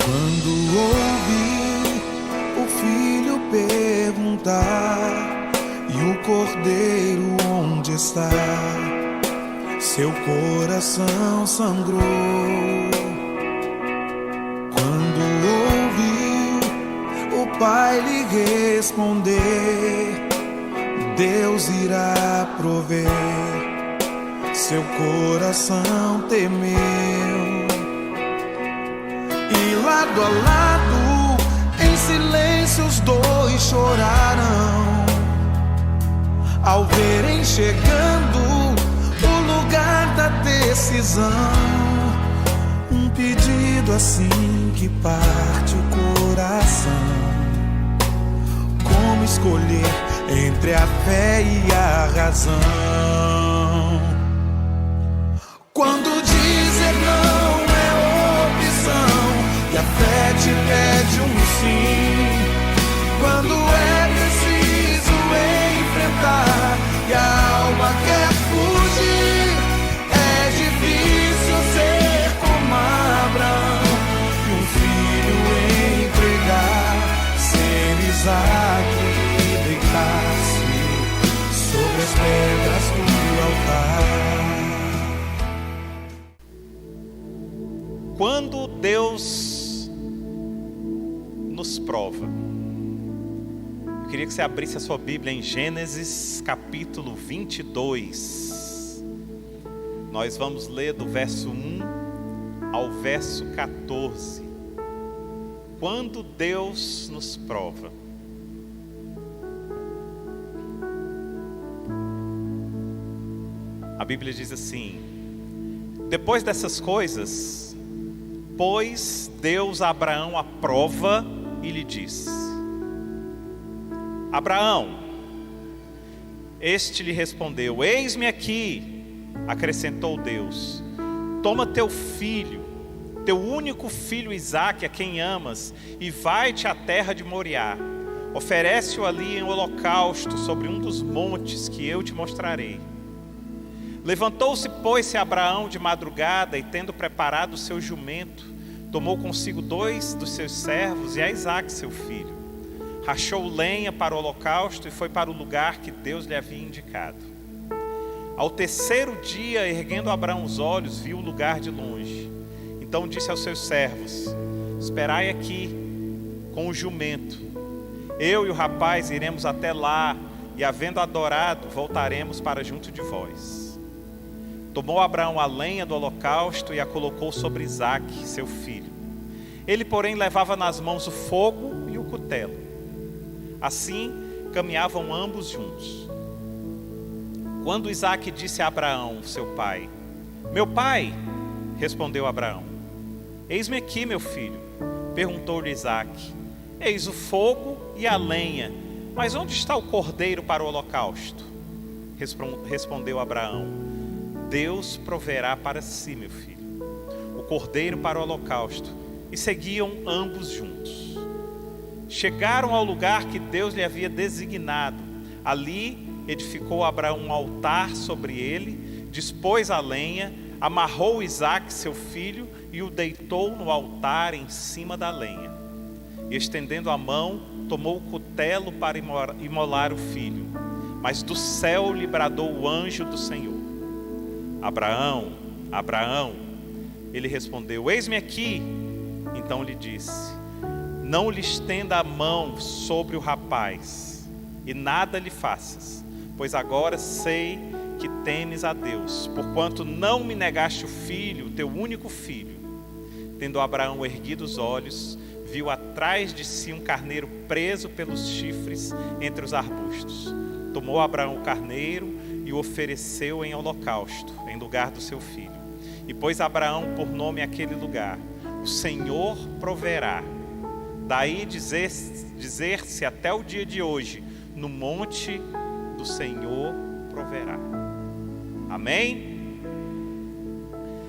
Quando ouvi o filho perguntar, e o cordeiro onde está? Seu coração sangrou. Quando ouviu o pai lhe responder, Deus irá prover, seu coração temeu. E lado a lado, em silêncio os dois choraram, ao verem chegando o lugar da decisão. Um pedido assim que parte o coração. Como escolher entre a fé e a razão? Quando dizer não é opção e a fé te pede um sim, quando é preciso enfrentar e a alma quer fugir, é difícil ser como Abraão e um filho entregar, ser Isaac e deitar-se sobre as pedras do altar. Quando Deus nos prova, eu queria que você abrisse a sua Bíblia em Gênesis capítulo 22. Nós vamos ler do verso 1 ao verso 14. Quando Deus nos prova. A Bíblia diz assim: depois dessas coisas, pôs Deus a Abraão à prova e lhe disse: Abraão. Este lhe respondeu: eis-me aqui. Acrescentou Deus: toma teu filho, teu único filho Isaque, a quem amas, e vai-te à terra de Moriá. Oferece-o ali em holocausto sobre um dos montes que eu te mostrarei. Levantou-se, pois-se Abraão de madrugada, e tendo preparado o seu jumento, tomou consigo 2 dos seus servos e a Isaque seu filho. Rachou lenha para o holocausto e foi para o lugar que Deus lhe havia indicado. Ao terceiro dia, erguendo Abraão os olhos, viu o lugar de longe. Então disse aos seus servos: esperai aqui com o jumento. Eu e o rapaz iremos até lá, e havendo adorado, voltaremos para junto de vós. Tomou Abraão a lenha do holocausto e a colocou sobre Isaque, seu filho. Ele, porém, levava nas mãos o fogo e o cutelo. Assim, caminhavam ambos juntos. Quando Isaque disse a Abraão, seu pai: meu pai, respondeu Abraão. Eis-me aqui, meu filho. Perguntou-lhe Isaque: eis o fogo e a lenha, mas onde está o cordeiro para o holocausto? Respondeu Abraão: Deus proverá para si, meu filho, o cordeiro para o holocausto. E seguiam ambos juntos. Chegaram ao lugar que Deus lhe havia designado. Ali edificou Abraão um altar sobre ele, dispôs a lenha, amarrou Isaque, seu filho, e o deitou no altar em cima da lenha. E estendendo a mão, tomou o cutelo para imolar o filho. Mas do céu lhe bradou o anjo do Senhor: Abraão, Abraão. Ele respondeu: eis-me aqui. Então lhe disse: não lhe estenda a mão sobre o rapaz, e nada lhe faças, pois agora sei que temes a Deus, porquanto não me negaste o filho, o teu único filho. Tendo Abraão erguido os olhos, viu atrás de si um carneiro preso pelos chifres entre os arbustos. Tomou Abraão o carneiro e o ofereceu em holocausto, em lugar do seu filho. E pôs Abraão por nome aquele lugar: o Senhor proverá. Daí dizer-se até o dia de hoje: no monte do Senhor proverá. Amém?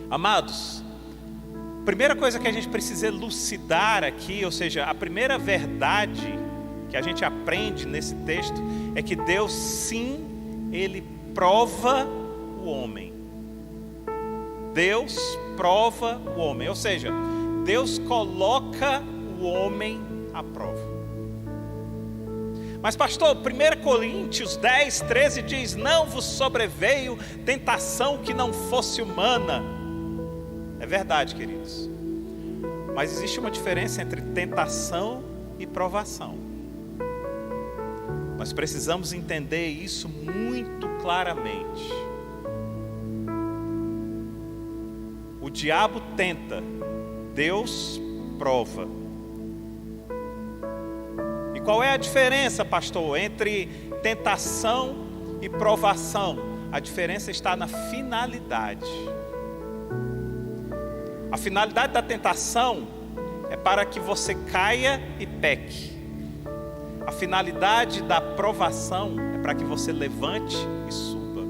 Amados, primeira coisa que a gente precisa elucidar aqui, ou seja, a primeira verdade que a gente aprende nesse texto é que Deus, sim, Ele prova o homem. Deus prova o homem, ou seja, Deus coloca o homem à prova. Mas pastor, 1 Coríntios 10, 13 diz: não vos sobreveio tentação que não fosse humana. É verdade, queridos. Mas existe uma diferença entre tentação e provação. Nós precisamos entender isso muito claramente. O diabo tenta, Deus prova. E qual é a diferença, pastor, entre tentação e provação? A diferença está na finalidade. A finalidade da tentação é para que você caia e peque. A finalidade da provação é para que você levante e suba.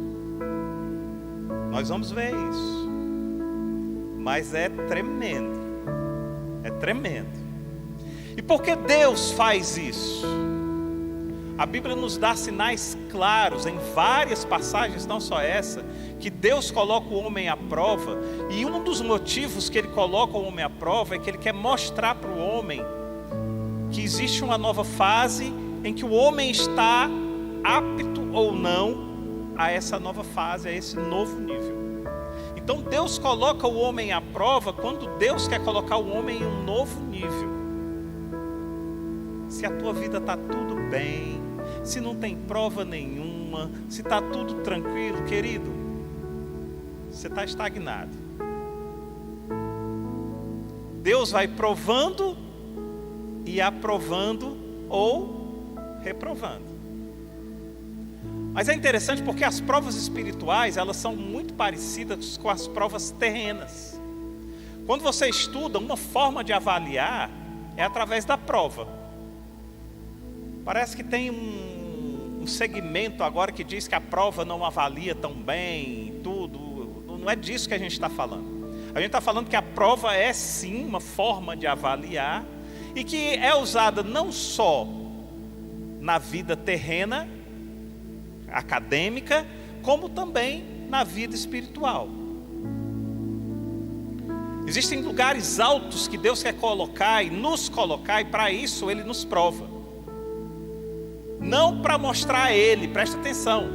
Nós vamos ver isso. Mas é tremendo. É tremendo. E por que Deus faz isso? A Bíblia nos dá sinais claros em várias passagens, não só essa, que Deus coloca o homem à prova. E um dos motivos que Ele coloca o homem à prova é que Ele quer mostrar para o homem que existe uma nova fase em que o homem está apto ou não a essa nova fase, a esse novo nível. Então Deus coloca o homem à prova quando Deus quer colocar o homem em um novo nível. Se a tua vida está tudo bem, se não tem prova nenhuma, se está tudo tranquilo, querido, você está estagnado. Deus vai provando e aprovando ou reprovando. Mas é interessante porque as provas espirituais, elas são muito parecidas com as provas terrenas. Quando você estuda, uma forma de avaliar é através da prova. Parece que tem um segmento agora que diz que a prova não avalia tão bem, tudo. Não é disso que a gente está falando. A gente está falando que a prova é sim uma forma de avaliar e que é usada não só na vida terrena, acadêmica, como também na vida espiritual. Existem lugares altos que Deus quer colocar e nos colocar, e para isso Ele nos prova. Não para mostrar a Ele, presta atenção,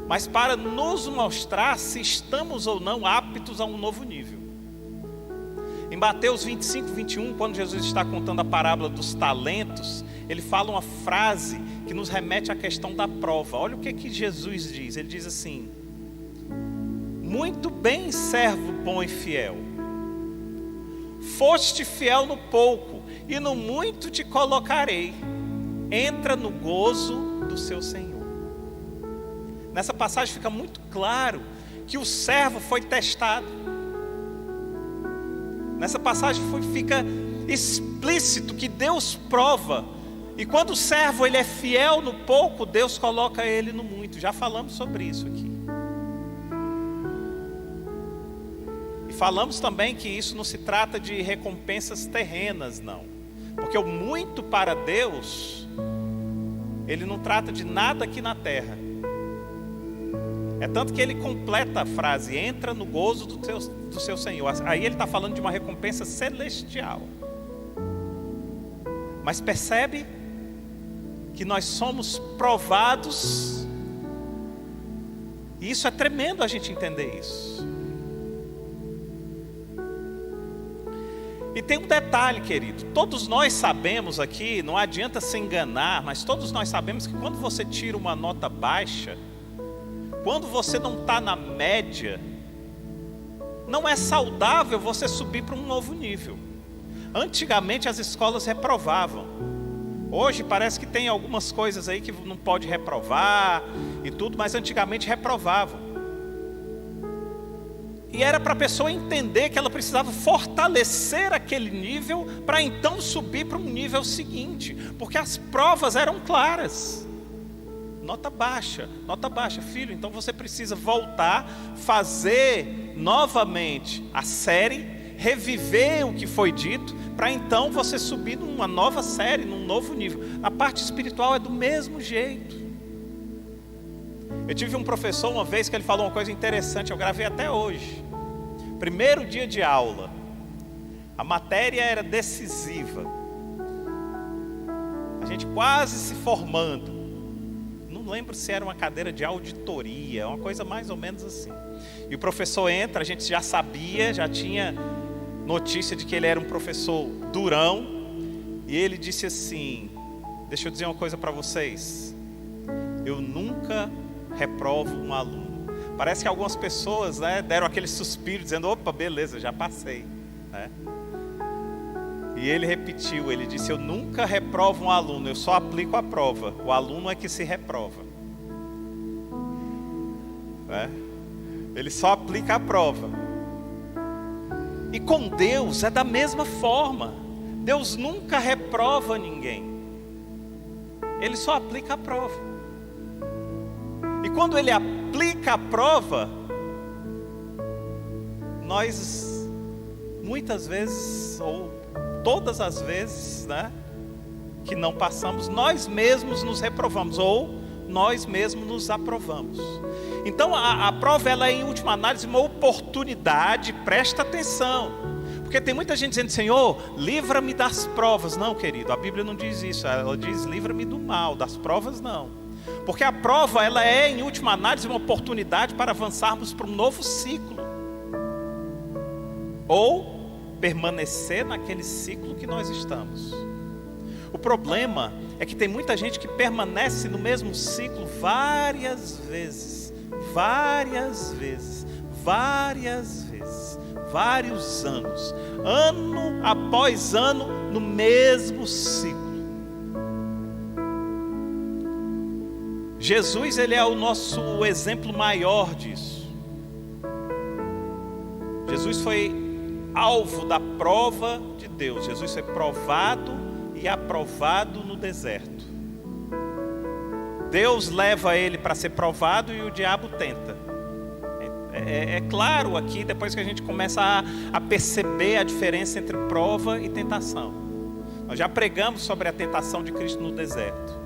mas para nos mostrar se estamos ou não aptos a um novo nível. Em Mateus 25, 21, quando Jesus está contando a parábola dos talentos, Ele fala uma frase que nos remete à questão da prova. Olha o que Jesus diz. Ele diz assim: muito bem, servo bom e fiel. Foste fiel no pouco, e no muito te colocarei. Entra no gozo do seu Senhor. Nessa passagem fica muito claro que o servo foi testado. Nessa passagem fica explícito que Deus prova. E quando o servo ele é fiel no pouco, Deus coloca ele no muito. Já falamos sobre isso aqui. E falamos também que isso não se trata de recompensas terrenas, não. Porque o muito para Deus, Ele não trata de nada aqui na terra. É tanto que Ele completa a frase: entra no gozo do seu Senhor. Aí Ele está falando de uma recompensa celestial. Mas percebe que nós somos provados. E isso é tremendo a gente entender isso. E tem um detalhe, querido. Todos nós sabemos aqui, não adianta se enganar, mas todos nós sabemos que quando você tira uma nota baixa, quando você não está na média, não é saudável você subir para um novo nível. Antigamente as escolas reprovavam. Hoje parece que tem algumas coisas aí que não pode reprovar e tudo, mas antigamente reprovavam. E era para a pessoa entender que ela precisava fortalecer aquele nível para então subir para um nível seguinte, porque as provas eram claras. Nota baixa, filho, então você precisa voltar, fazer novamente a série, reviver o que foi dito, para então você subir numa nova série, num novo nível. A parte espiritual é do mesmo jeito. Eu tive um professor uma vez que ele falou uma coisa interessante, eu gravei até hoje. Primeiro dia de aula, A matéria era decisiva. A gente quase se formando. Não lembro se era uma cadeira de auditoria, uma coisa mais ou menos assim. E o professor entra, a gente já sabia, já tinha notícia de que ele era um professor durão. E ele disse assim: deixa eu dizer uma coisa para vocês. Eu nunca reprovo um aluno. Parece que algumas pessoas, né, deram aquele suspiro dizendo: opa, beleza, já passei, né? E ele repetiu, ele disse: eu nunca reprovo um aluno, eu só aplico a prova. O aluno é que se reprova, né? Ele só aplica a prova. E com Deus é da mesma forma. Deus nunca reprova ninguém. Ele só aplica a prova. E quando Ele aplica a prova, nós muitas vezes, ou todas as vezes, né, que não passamos, nós mesmos nos reprovamos, ou nós mesmos nos aprovamos. Então a prova, ela é em última análise uma oportunidade, presta atenção. Porque tem muita gente dizendo: Senhor, livra-me das provas. Não, querido, a Bíblia não diz isso. Ela diz: livra-me do mal, das provas não. Porque a prova, ela é em última análise uma oportunidade para avançarmos para um novo ciclo. Ou permanecer naquele ciclo que nós estamos. O problema é que tem muita gente que permanece no mesmo ciclo várias vezes, vários anos, ano após ano, no mesmo ciclo. Jesus, ele é o nosso exemplo maior disso. Jesus foi alvo da prova de Deus. Jesus foi provado e aprovado no deserto. Deus leva ele para ser provado e o diabo tenta. É claro aqui, depois que a gente começa a perceber a diferença entre prova e tentação. Nós já pregamos sobre a tentação de Cristo no deserto.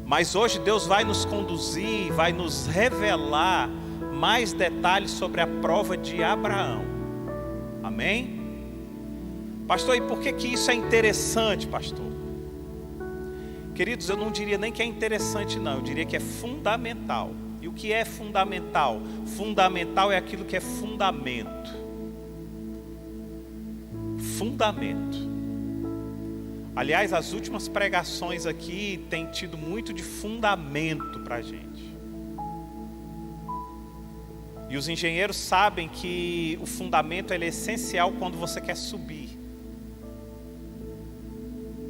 Mas hoje Deus vai nos conduzir, vai nos revelar mais detalhes sobre a prova de Abraão. Amém? Pastor, e por que isso é interessante, pastor? Queridos, eu não diria nem que é interessante não, eu diria que é fundamental. E o que é fundamental? Fundamental é aquilo que é fundamento. Fundamento. Aliás, as últimas pregações aqui têm tido muito de fundamento para a gente. E os engenheiros sabem que o fundamento ele é essencial quando você quer subir.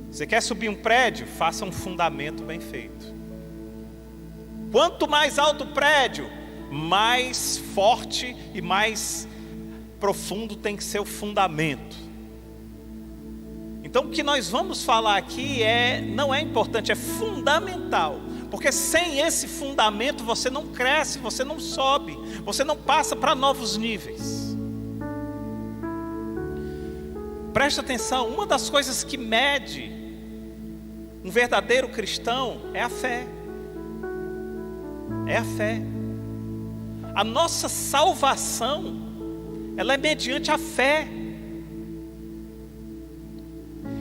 Você quer subir um prédio? Faça um fundamento bem feito. Quanto mais alto o prédio, mais forte e mais profundo tem que ser o fundamento. Então o que nós vamos falar aqui não é importante, é fundamental. Porque sem esse fundamento você não cresce, você não sobe, você não passa para novos níveis. Presta atenção, uma das coisas que mede um verdadeiro cristão é a fé. É a fé. A nossa salvação, ela é mediante a fé.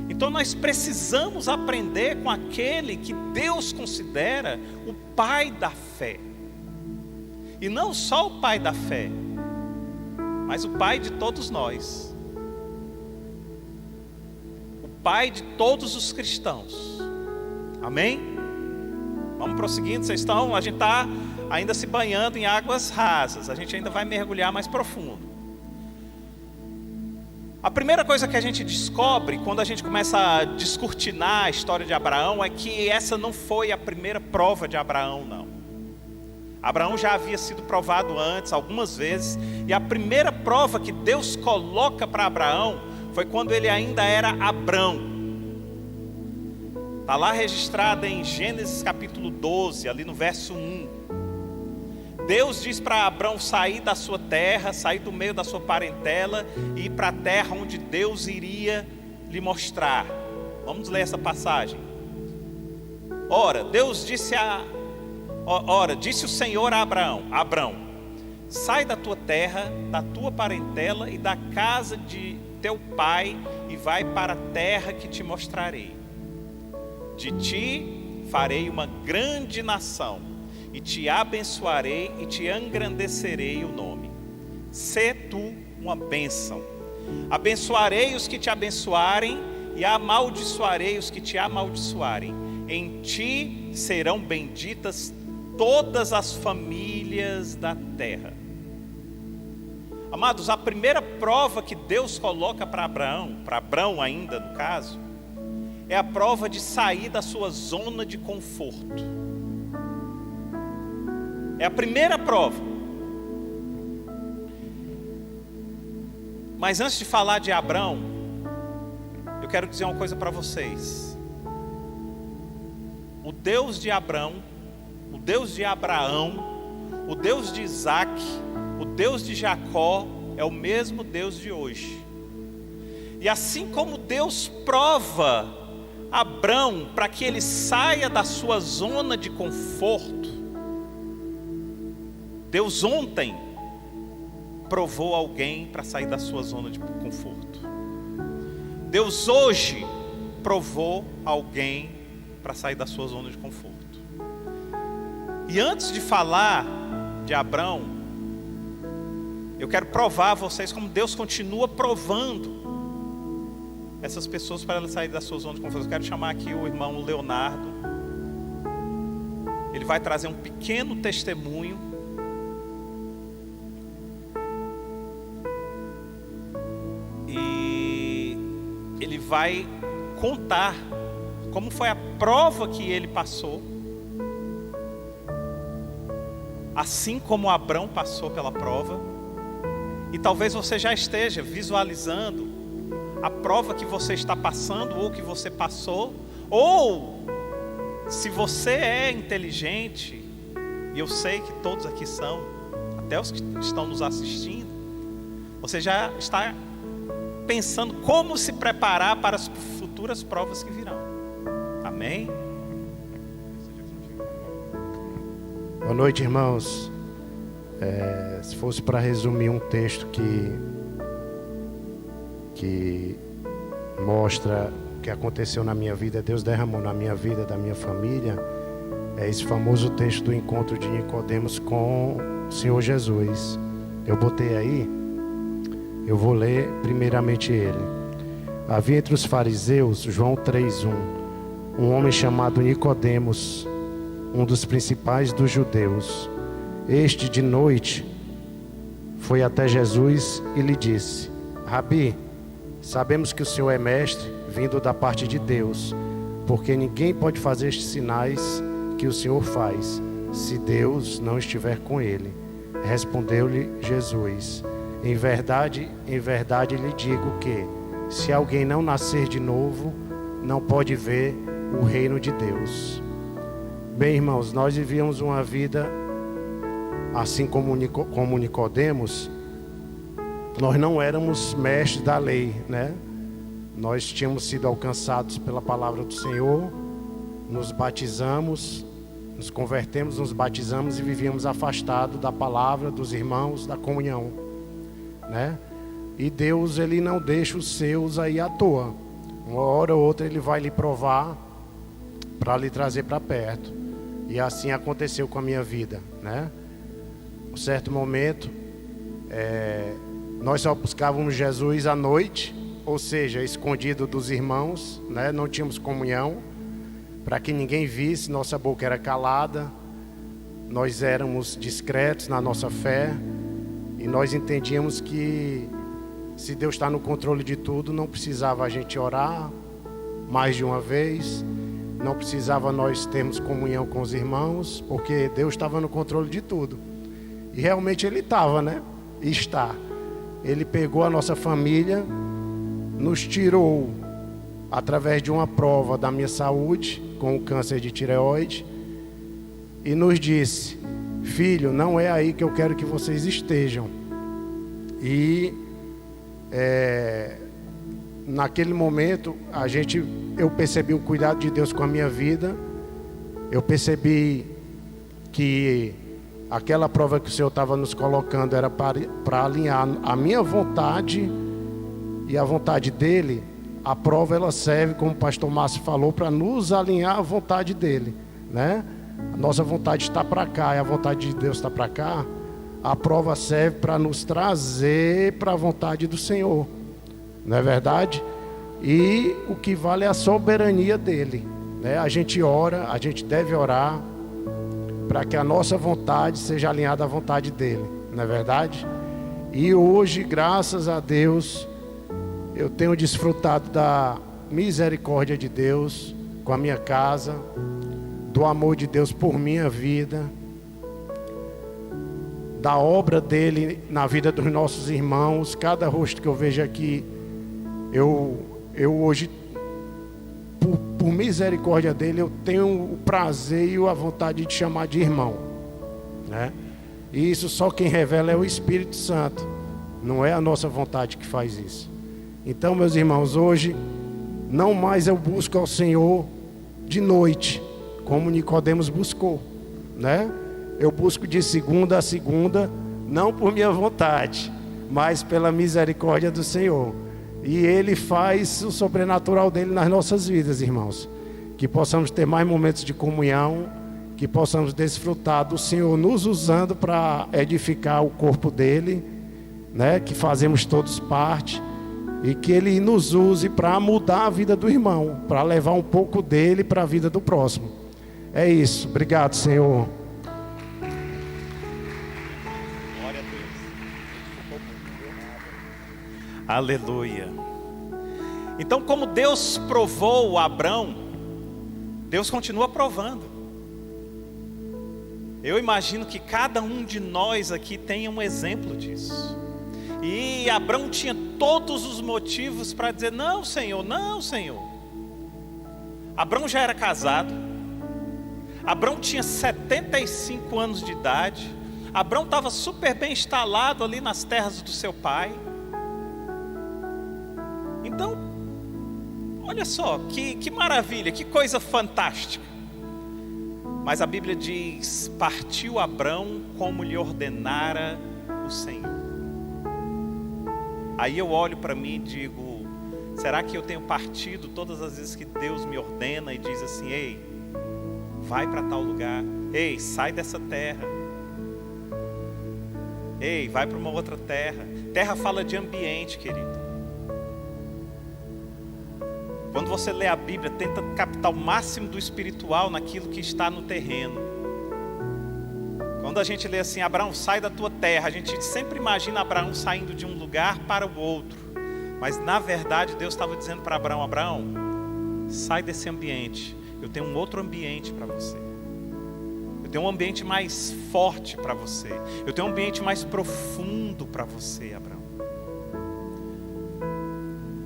Então nós precisamos aprender com aquele que Deus considera o pai da fé. E não só o pai da fé, mas o pai de todos nós. O pai de todos os cristãos. Amém? Vamos prosseguindo, vocês estão? A gente está ainda se banhando em águas rasas. A gente ainda vai mergulhar mais profundo. A primeira coisa que a gente descobre quando a gente começa a descortinar a história de Abraão é que essa não foi a primeira prova de Abraão, não. Abraão já havia sido provado antes, algumas vezes. E a primeira prova que Deus coloca para Abraão foi quando ele ainda era Abrão. Está lá registrada em Gênesis capítulo 12, ali no verso 1. Deus diz para Abrão sair da sua terra, sair do meio da sua parentela e ir para a terra onde Deus iria lhe mostrar. Vamos ler essa passagem. Ora, disse o Senhor a Abrão, sai da tua terra, da tua parentela e da casa de teu pai e vai para a terra que te mostrarei. De ti farei uma grande nação, e te abençoarei e te engrandecerei o nome. Sê tu uma bênção. Abençoarei os que te abençoarem e amaldiçoarei os que te amaldiçoarem. Em ti serão benditas todas as famílias da terra. Amados, a primeira prova que Deus coloca para Abrão ainda no caso, é a prova de sair da sua zona de conforto. É a primeira prova. Mas antes de falar de Abrão, eu quero dizer uma coisa para vocês. O Deus de Abrão, o Deus de Abraão, o Deus de Isaac, o Deus de Jacó é o mesmo Deus de hoje. E assim como Deus prova Abrão para que ele saia da sua zona de conforto, Deus ontem provou alguém para sair da sua zona de conforto. Deus hoje provou alguém para sair da sua zona de conforto. E antes de falar de Abrão, eu quero provar a vocês como Deus continua provando essas pessoas para elas saírem da sua zona de conforto. Eu quero chamar aqui o irmão Leonardo. Ele vai trazer um pequeno testemunho. E ele vai contar como foi a prova que ele passou, assim como Abrão passou pela prova. E talvez você já esteja visualizando a prova que você está passando ou que você passou, ou se você é inteligente, e eu sei que todos aqui são, até os que estão nos assistindo, você já está pensando como se preparar para as futuras provas que virão. Amém? Boa noite, irmãos. Se fosse para resumir um texto que mostra o que aconteceu na minha vida, Deus derramou na minha vida, da minha família, é esse famoso texto do encontro de Nicodemos com o Senhor Jesus. Eu botei aí, eu vou ler primeiramente ele. Havia entre os fariseus, João 3:1, um homem chamado Nicodemos, um dos principais dos judeus. Este de noite foi até Jesus e lhe disse: Rabi, sabemos que o Senhor é mestre, vindo da parte de Deus, porque ninguém pode fazer estes sinais que o Senhor faz, se Deus não estiver com ele. Respondeu-lhe Jesus: em verdade lhe digo que, se alguém não nascer de novo, não pode ver o reino de Deus. Bem, irmãos, nós vivíamos uma vida assim como Nicodemos. Nós não éramos mestres da lei, né? Nós tínhamos sido alcançados pela palavra do Senhor, nos batizamos, nos convertemos, nos batizamos e vivíamos afastados da palavra, dos irmãos, da comunhão, né? E Deus, Ele não deixa os seus aí à toa. Uma hora ou outra Ele vai lhe provar para lhe trazer para perto. E assim aconteceu com a minha vida, né? Um certo momento, nós só buscávamos Jesus à noite, ou seja, escondido dos irmãos, né? Não tínhamos comunhão, para que ninguém visse, nossa boca era calada, nós éramos discretos na nossa fé, e nós entendíamos que se Deus está no controle de tudo, não precisava a gente orar mais de uma vez, não precisava nós termos comunhão com os irmãos, porque Deus estava no controle de tudo. E realmente Ele estava, né? E está. Ele pegou a nossa família, nos tirou através de uma prova da minha saúde, com o câncer de tireoide, e nos disse: filho, não é aí que eu quero que vocês estejam. E naquele momento eu percebi o cuidado de Deus com a minha vida. Eu percebi que aquela prova que o Senhor estava nos colocando era para alinhar a minha vontade E a vontade dele, a prova ela serve, como o pastor Márcio falou, para nos alinhar à vontade dele, né? A nossa vontade está para cá e a vontade de Deus está para cá. A prova serve para nos trazer para a vontade do Senhor, não é verdade? E o que vale é a soberania dele, né? A gente ora, a gente deve orar para que a nossa vontade seja alinhada à vontade dele, não é verdade? E hoje, graças a Deus, eu tenho desfrutado da misericórdia de Deus com a minha casa, do amor de Deus por minha vida, da obra dele na vida dos nossos irmãos. Cada rosto que eu vejo aqui, eu hoje, por misericórdia dele, eu tenho o prazer e a vontade de chamar de irmão, né? E isso só quem revela é o Espírito Santo, não é a nossa vontade que faz isso. Então, meus irmãos, hoje não mais eu busco ao Senhor de noite, como Nicodemos buscou, né? Eu busco de segunda a segunda, não por minha vontade, mas pela misericórdia do Senhor. E Ele faz o sobrenatural dele nas nossas vidas, irmãos. Que possamos ter mais momentos de comunhão, que possamos desfrutar do Senhor nos usando para edificar o corpo dele, né? Que fazemos todos parte. E que Ele nos use para mudar a vida do irmão, para levar um pouco dele para a vida do próximo. É isso. Obrigado, Senhor. Glória a Deus. Aleluia. Então, como Deus provou Abrão, Deus continua provando. Eu imagino que cada um de nós aqui tenha um exemplo disso. E Abrão tinha todos os motivos para dizer: não, Senhor, não, Senhor. Abrão já era casado. Abrão tinha 75 anos de idade. Abrão estava super bem instalado ali nas terras do seu pai. Então, olha só, que maravilha, que coisa fantástica. Mas a Bíblia diz: partiu Abrão como lhe ordenara o Senhor. Aí eu olho para mim e digo: será que eu tenho partido todas as vezes que Deus me ordena e diz assim: ei, vai para tal lugar, ei, sai dessa terra, ei, vai para uma outra terra. Terra fala de ambiente, querido. Quando você lê a Bíblia, tenta captar o máximo do espiritual naquilo que está no terreno. Quando a gente lê assim: Abraão, sai da tua terra, a gente sempre imagina Abraão saindo de um lugar para o outro. Mas na verdade Deus estava dizendo para Abraão: Abraão, sai desse ambiente, eu tenho um outro ambiente para você. Eu tenho um ambiente mais forte para você. Eu tenho um ambiente mais profundo para você, Abraão.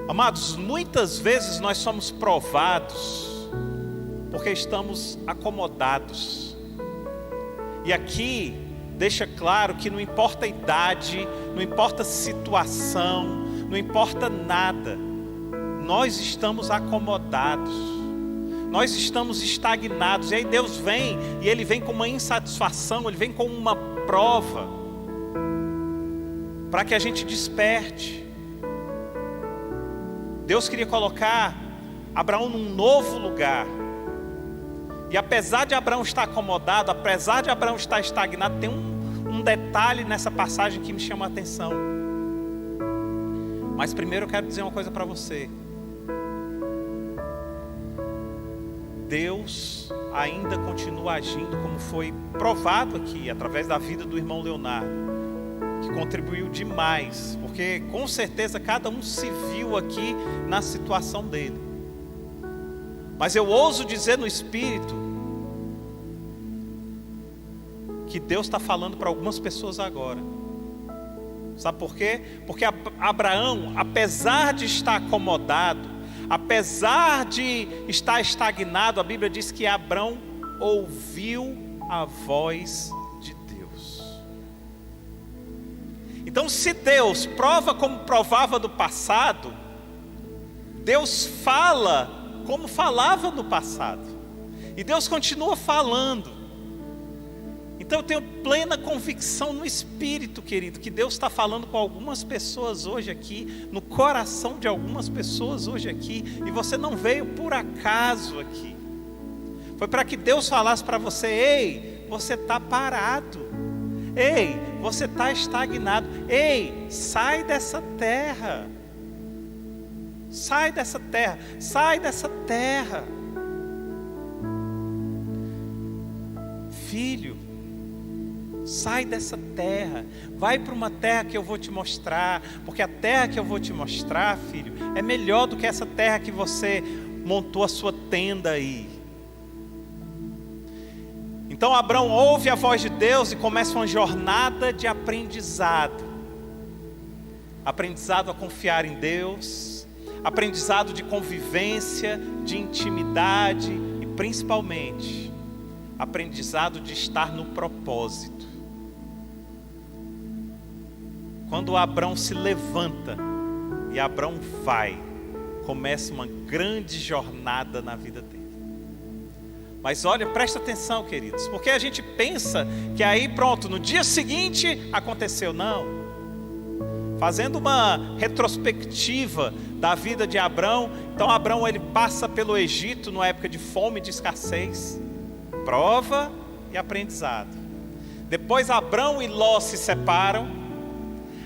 Amados, muitas vezes nós somos provados porque estamos acomodados. E aqui deixa claro que não importa a idade, não importa a situação, não importa nada, nós estamos acomodados, nós estamos estagnados. E aí Deus vem, e Ele vem com uma insatisfação, Ele vem com uma prova, para que a gente desperte. Deus queria colocar Abraão num novo lugar. E apesar de Abraão estar acomodado, apesar de Abraão estar estagnado, tem um detalhe nessa passagem que me chama a atenção. Mas primeiro eu quero dizer uma coisa para você. Deus ainda continua agindo, como foi provado aqui, através da vida do irmão Leonardo, que contribuiu demais, porque com certeza cada um se viu aqui na situação dele. Mas eu ouso dizer no Espírito que Deus está falando para algumas pessoas agora. Sabe por quê? Porque Abraão, apesar de estar acomodado, apesar de estar estagnado, a Bíblia diz que Abraão ouviu a voz de Deus. Então, se Deus prova como provava no passado, Deus fala como falava no passado. E Deus continua falando. Então eu tenho plena convicção no Espírito, querido, que Deus está falando com algumas pessoas hoje aqui, no coração de algumas pessoas hoje aqui, e você não veio por acaso aqui. Foi para que Deus falasse para você: ei, você está parado. Ei, você está estagnado. Ei, sai dessa terra. Sai dessa terra. Sai dessa terra. Filho, sai dessa terra. Vai para uma terra que eu vou te mostrar. Porque a terra que eu vou te mostrar, filho, é melhor do que essa terra que você montou a sua tenda aí. Então Abrão ouve a voz de Deus e começa uma jornada de aprendizado. Aprendizado a confiar em Deus, aprendizado de convivência, de intimidade e principalmente, aprendizado de estar no propósito. Quando Abrão se levanta e Abrão vai, começa uma grande jornada na vida dele. Mas olha, presta atenção, queridos, porque a gente pensa que aí pronto, no dia seguinte aconteceu. Não. Fazendo uma retrospectiva da vida de Abrão, então Abrão ele passa pelo Egito numa época de fome, de escassez, prova e aprendizado. Depois Abrão e Ló se separam.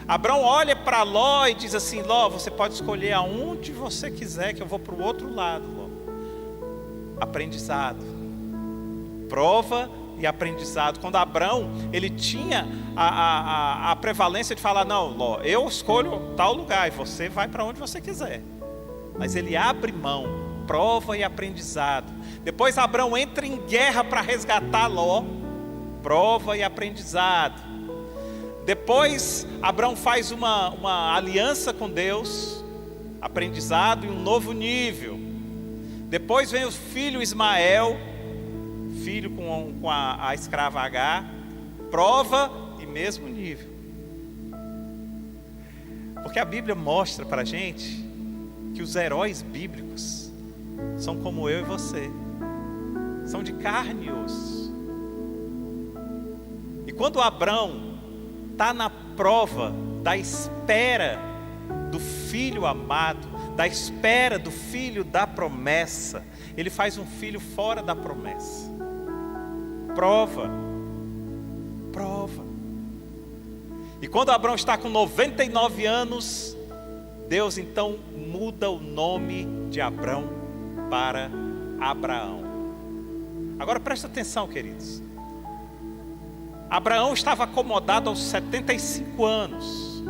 Abrão olha para Ló e diz assim: Ló, você pode escolher aonde você quiser, que eu vou para o outro lado, Ló. Aprendizado, prova e aprendizado. Quando Abrão, ele tinha a prevalência de falar: não, Ló, eu escolho tal lugar e você vai para onde você quiser. Mas ele abre mão, prova e aprendizado. Depois Abrão entra em guerra para resgatar Ló, prova e aprendizado. Depois Abrão faz uma aliança com Deus, aprendizado e um novo nível. Depois vem o filho Ismael, filho com a escrava Agar, prova e mesmo nível. Porque a Bíblia mostra para a gente que os heróis bíblicos são como eu e você, são de carne e osso. E quando Abrão está na prova da espera do filho amado, da espera do filho da promessa, ele faz um filho fora da promessa. Prova. E quando Abrão está com 99 anos, Deus então muda o nome de Abrão para Abraão. Agora presta atenção, queridos. Abraão estava acomodado aos 75 anos.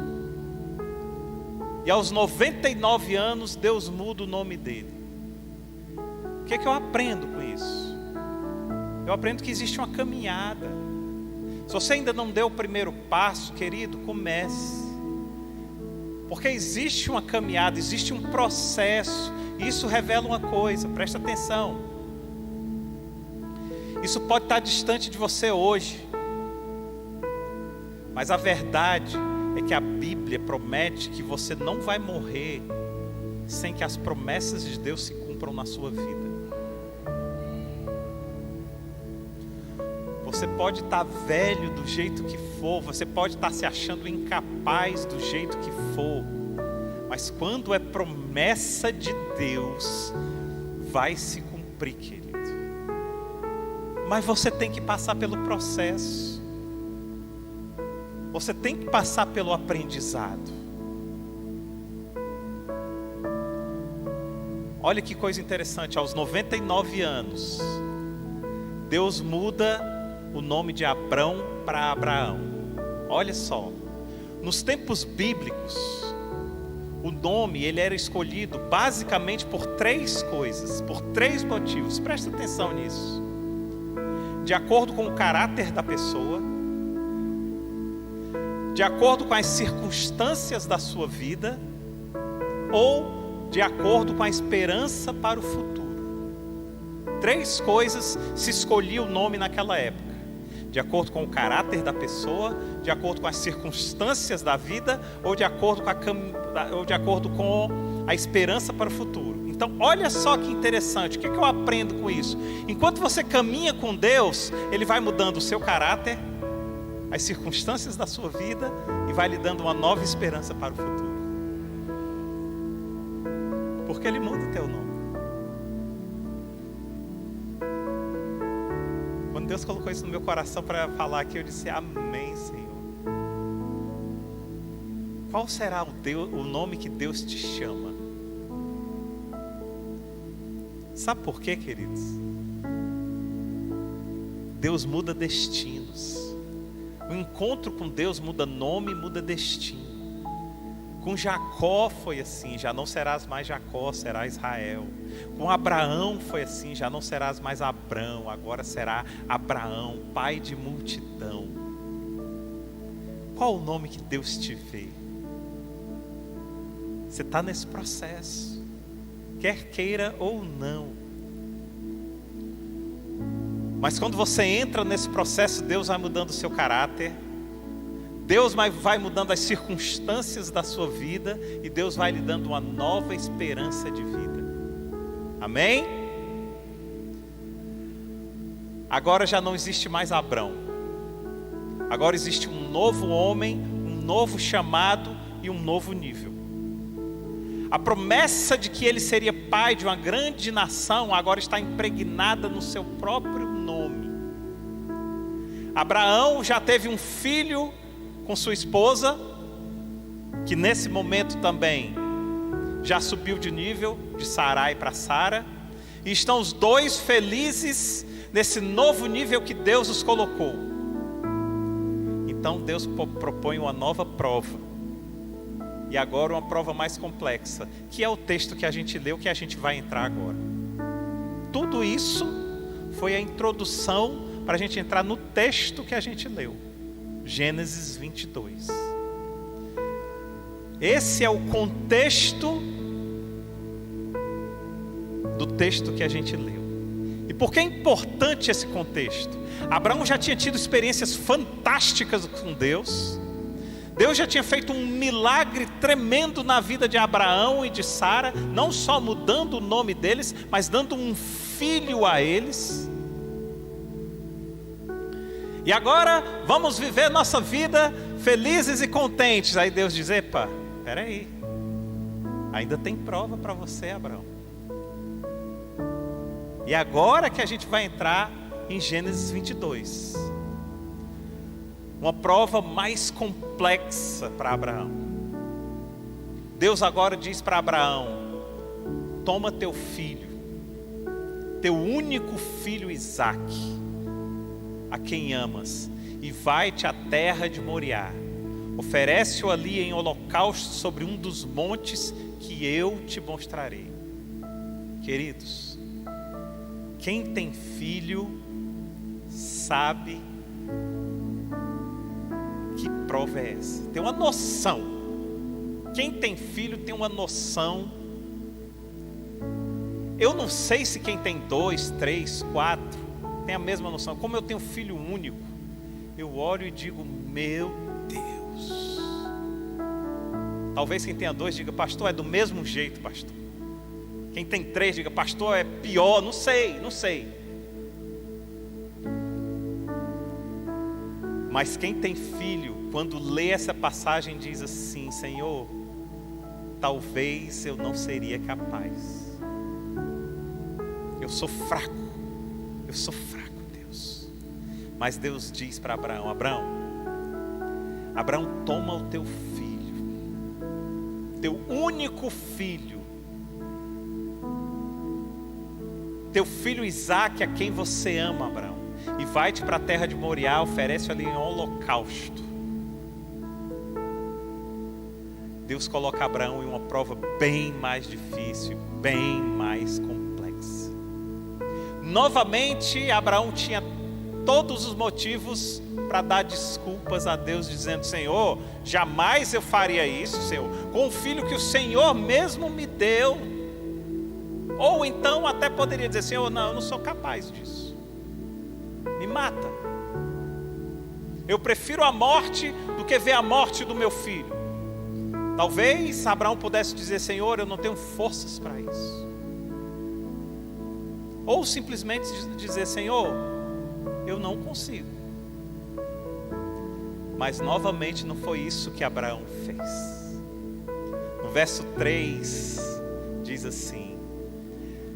E aos 99 anos, Deus muda o nome dele. O que é que eu aprendo com isso? Eu aprendo que existe uma caminhada. Se você ainda não deu o primeiro passo, querido, comece. Porque existe uma caminhada, existe um processo. E isso revela uma coisa, presta atenção. Isso pode estar distante de você hoje. Mas a verdade é que a Bíblia promete que você não vai morrer sem que as promessas de Deus se cumpram na sua vida. Você pode estar velho do jeito que for, você pode estar se achando incapaz do jeito que for, mas quando é promessa de Deus, vai se cumprir, querido. Mas você tem que passar pelo processo. Você tem que passar pelo aprendizado. Olha que coisa interessante, aos 99 anos, Deus muda o nome de Abrão para Abraão. Olha só, nos tempos bíblicos, o nome ele era escolhido basicamente por 3 coisas, por 3 motivos. Presta atenção nisso. De acordo com o caráter da pessoa, de acordo com as circunstâncias da sua vida, ou de acordo com a esperança para o futuro. 3 coisas se escolhia o nome naquela época: de acordo com o caráter da pessoa, de acordo com as circunstâncias da vida, ou de acordo com a esperança para o futuro. Então Então, olha só que interessante, o que eu aprendo com isso? Enquanto você caminha com Deus, Ele vai mudando o seu caráter, as circunstâncias da sua vida, e vai lhe dando uma nova esperança para o futuro. Porque Ele muda o teu nome. Quando Deus colocou isso no meu coração para falar aqui, eu disse: amém, Senhor. Qual será o nome que Deus te chama? Sabe por quê, queridos? Deus muda destinos. O encontro com Deus muda nome, muda destino. Com Jacó foi assim: já não serás mais Jacó, será Israel. Com Abraão foi assim: já não serás mais Abrão, agora será Abraão, pai de multidão. Qual o nome que Deus te vê? Você está nesse processo, quer queira ou não. Mas quando você entra nesse processo, Deus vai mudando o seu caráter, Deus vai mudando as circunstâncias da sua vida, e Deus vai lhe dando uma nova esperança de vida. Amém? Agora já não existe mais Abrão. Agora existe um novo homem, um novo chamado e um novo nível. A promessa de que ele seria pai de uma grande nação agora está impregnada no seu próprio nome. Abraão já teve um filho com sua esposa, que nesse momento também já subiu de nível, de Sarai para Sara, e estão os dois felizes nesse novo nível que Deus os colocou. Então Deus propõe uma nova prova, e agora uma prova mais complexa, que é o texto que a gente leu, que a gente vai entrar agora. Tudo isso foi a introdução para a gente entrar no texto que a gente leu, Gênesis 22. Esse é o contexto do texto que a gente leu. E por que é importante esse contexto? Abraão já tinha tido experiências fantásticas com Deus. Deus já tinha feito um milagre tremendo na vida de Abraão e de Sara, não só mudando o nome deles, mas dando um filho a eles. E agora vamos viver nossa vida felizes e contentes. Aí Deus diz: epa, peraí, ainda tem prova para você, Abraão. E agora que a gente vai entrar em Gênesis 22. Uma prova mais complexa para Abraão. Deus agora diz para Abraão: toma teu filho, teu único filho Isaque, a quem amas, e vai-te à terra de Moriá. Oferece-o ali em holocausto sobre um dos montes que eu te mostrarei. Queridos, quem tem filho sabe que prova é essa. Tem uma noção. Quem tem filho tem uma noção. Eu não sei se quem tem 2, 3, 4 tem a mesma noção. Como eu tenho filho único, eu olho e digo: meu Deus. Talvez quem tenha 2 diga: pastor, é do mesmo jeito, pastor. Quem tem 3 diga: pastor, é pior. Não sei. Mas quem tem filho, quando lê essa passagem, diz assim: Senhor, talvez eu não seria capaz. Eu sou fraco, Deus. Mas Deus diz para Abraão: Abraão, toma o teu filho, teu único filho, teu filho Isaque, a quem você ama, Abraão, e vai-te para a terra de Moriá, oferece ali em holocausto. Deus coloca Abraão em uma prova bem mais difícil, bem mais complexa. Novamente, Abraão tinha todos os motivos para dar desculpas a Deus, dizendo: Senhor, jamais eu faria isso, Senhor, com o filho que o Senhor mesmo me deu. Ou então até poderia dizer: Senhor, não, eu não sou capaz disso. Me mata. Eu prefiro a morte do que ver a morte do meu filho. Talvez Abraão pudesse dizer: Senhor, eu não tenho forças para isso. Ou simplesmente dizer: Senhor, eu não consigo. Mas novamente não foi isso que Abraão fez. No verso 3 diz assim: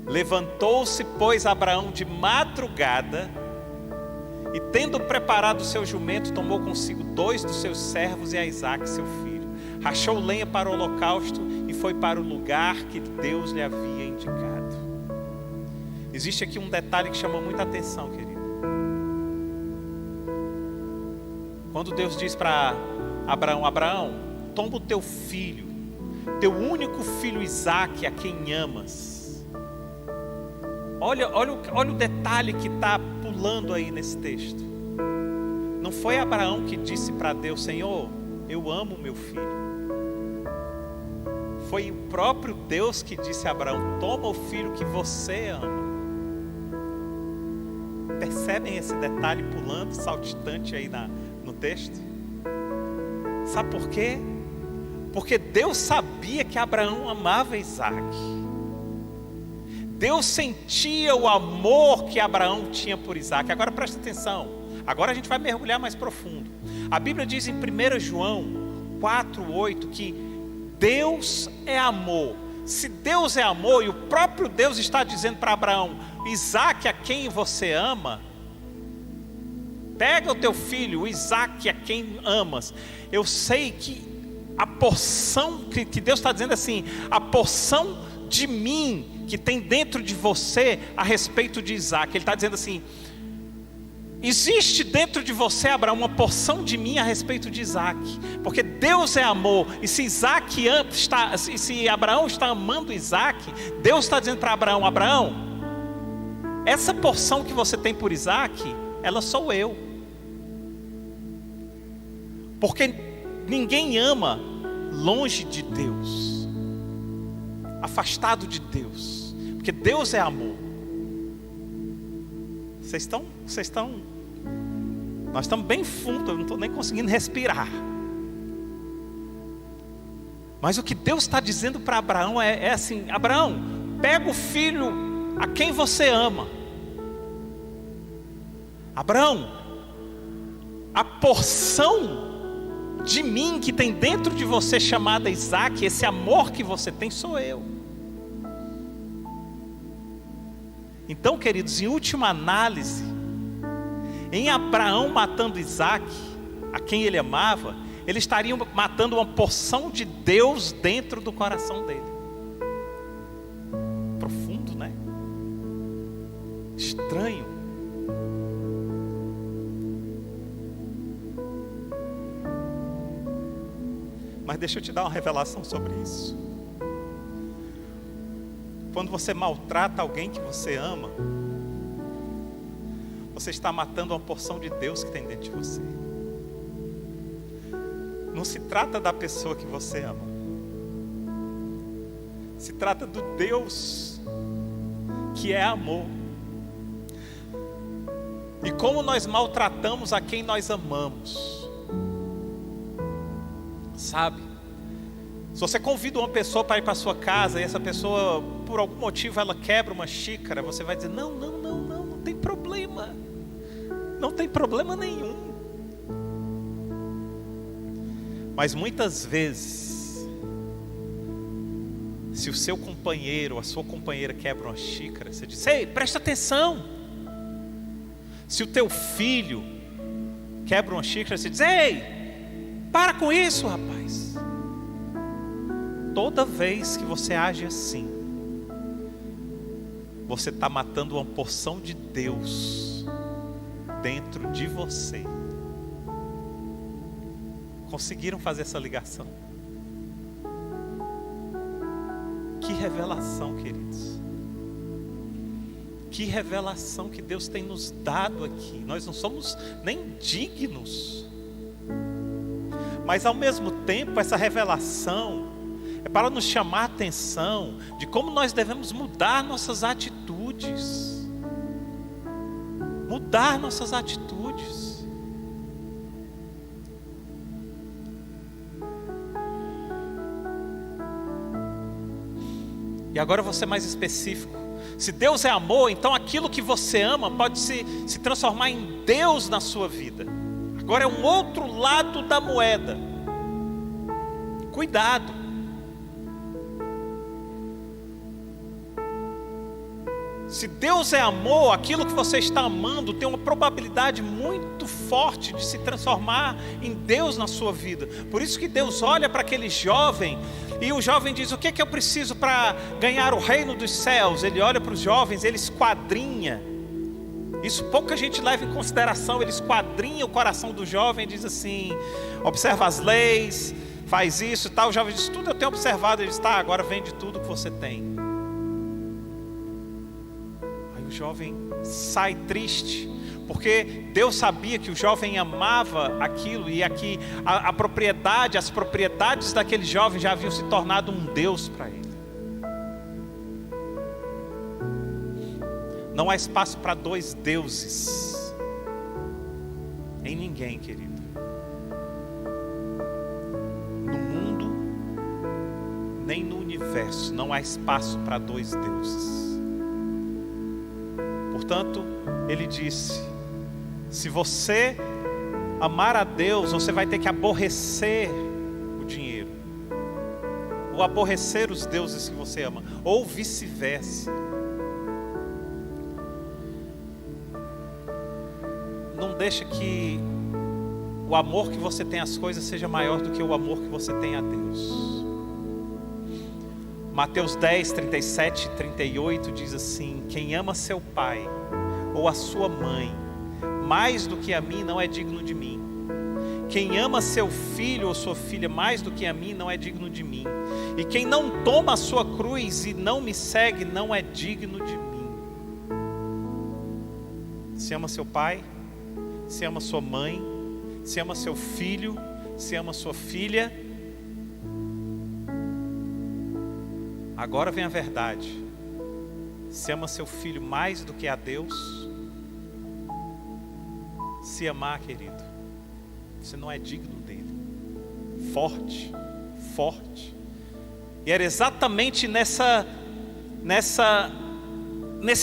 levantou-se, pois, Abraão de madrugada, e tendo preparado o seu jumento, tomou consigo 2 dos seus servos e a Isaque seu filho. Rachou lenha para o holocausto e foi para o lugar que Deus lhe havia indicado. Existe aqui um detalhe que chama muita atenção, querido. Quando Deus diz para Abraão: Abraão, toma o teu filho, teu único filho Isaque, a quem amas. Olha o detalhe que está pulando aí nesse texto. Não foi Abraão que disse para Deus: Senhor, eu amo meu filho. Foi o próprio Deus que disse a Abraão: toma o filho que você ama. Percebem esse detalhe pulando, saltitante aí no texto? Sabe por quê? Porque Deus sabia que Abraão amava Isaque. Deus sentia o amor que Abraão tinha por Isaque. Agora presta atenção. Agora a gente vai mergulhar mais profundo. A Bíblia diz em 1 João 4:8 que Deus é amor. Se Deus é amor e o próprio Deus está dizendo para Abraão: Isaque, a quem você ama, pega o teu filho, o Isaque, a quem amas. Eu sei que a porção que Deus está dizendo assim, a porção de mim que tem dentro de você a respeito de Isaque. Ele está dizendo assim: existe dentro de você, Abraão, uma porção de mim a respeito de Isaque, porque Deus é amor. E se Abraão está amando Isaque, Deus está dizendo para Abraão: Abraão, essa porção que você tem por Isaque, ela sou eu. Porque ninguém ama longe de Deus, afastado de Deus, porque Deus é amor. Vocês estão, nós estamos bem fundo, eu não estou nem conseguindo respirar. Mas o que Deus está dizendo para Abraão é assim: Abraão, pega o filho a quem você ama. Abraão, a porção de mim que tem dentro de você chamada Isaque, esse amor que você tem, sou eu. Então, queridos, em última análise, em Abraão matando Isaque, a quem ele amava, ele estaria matando uma porção de Deus dentro do coração dele. Profundo, né? Estranho. Mas deixa eu te dar uma revelação sobre isso. Quando você maltrata alguém que você ama, você está matando uma porção de Deus que tem dentro de você. Não se trata da pessoa que você ama, se trata do Deus que é amor. E como nós maltratamos a quem nós amamos. Sabe? Se você convida uma pessoa para ir para a sua casa e essa pessoa, por algum motivo, ela quebra uma xícara, você vai dizer: não tem problema. Não tem problema nenhum. Mas muitas vezes, se o seu companheiro ou a sua companheira quebra uma xícara, você diz: ei, presta atenção. Se o teu filho quebra uma xícara, você diz: ei, para com isso, rapaz. Toda vez que você age assim, você está matando uma porção de Deus dentro de você. Conseguiram fazer essa ligação? Que revelação, queridos. Que revelação que Deus tem nos dado aqui. Nós não somos nem dignos. Mas ao mesmo tempo, essa revelação é para nos chamar a atenção de como nós devemos mudar nossas atitudes. Mudar nossas atitudes. E agora eu vou ser mais específico. Se Deus é amor, então aquilo que você ama pode se transformar em Deus na sua vida. Agora é um outro lado da moeda. Cuidado. Se Deus é amor, aquilo que você está amando tem uma probabilidade muito forte de se transformar em Deus na sua vida. Por isso que Deus olha para aquele jovem e o jovem diz: o que é que eu preciso para ganhar o reino dos céus? Ele olha para os jovens, ele esquadrinha. Isso pouca gente leva em consideração. Ele esquadrinha o coração do jovem e diz assim: observa as leis, faz isso e tal. O jovem diz: tudo eu tenho observado. Ele diz: tá, agora vende tudo que você tem. O jovem sai triste, porque Deus sabia que o jovem amava aquilo, e aqui a propriedade, as propriedades daquele jovem já haviam se tornado um Deus para ele. Não há espaço para dois deuses em ninguém, querido. No mundo, nem no universo, não há espaço para dois deuses. Portanto, ele disse: se você amar a Deus, você vai ter que aborrecer o dinheiro, ou aborrecer os deuses que você ama, ou vice-versa. Não deixe que o amor que você tem às coisas seja maior do que o amor que você tem a Deus. Mateus 10, 37 e 38 diz assim: quem ama seu pai ou a sua mãe mais do que a mim não é digno de mim. Quem ama seu filho ou sua filha mais do que a mim não é digno de mim. E quem não toma a sua cruz e não me segue não é digno de mim. Se ama seu pai, se ama sua mãe, se ama seu filho, se ama sua filha. Agora vem a verdade: se ama seu filho mais do que a Deus, se amar, querido, você não é digno dele. Forte, forte. E era exatamente nesse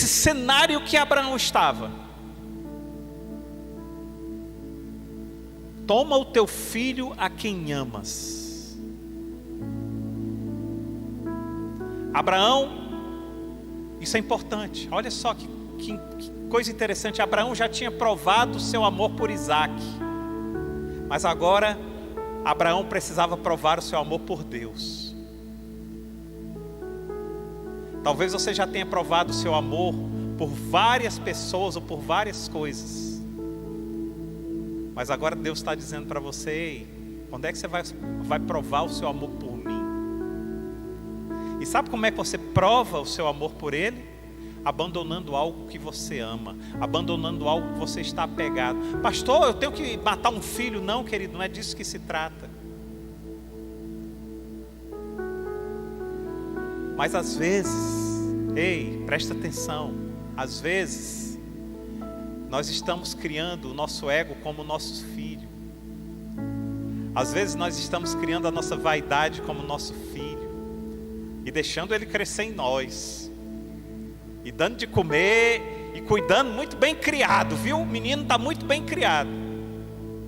cenário que Abraão estava. Toma o teu filho a quem amas. Abraão, isso é importante. Olha só que coisa interessante. Abraão já tinha provado o seu amor por Isaac, mas agora Abraão precisava provar o seu amor por Deus. Talvez você já tenha provado o seu amor por várias pessoas ou por várias coisas, mas agora Deus está dizendo para você: ei, quando é que você vai provar o seu amor por mim? E sabe como é que você prova o seu amor por Ele? Abandonando algo que você ama, abandonando algo que você está apegado. Pastor, eu tenho que matar um filho? Não, querido, não é disso que se trata. Mas às vezes, ei, presta atenção, às vezes nós estamos criando o nosso ego como nosso filho. Às vezes nós estamos criando a nossa vaidade como nosso filho e deixando ele crescer em nós, e dando de comer, e cuidando, muito bem criado, viu? O menino está muito bem criado,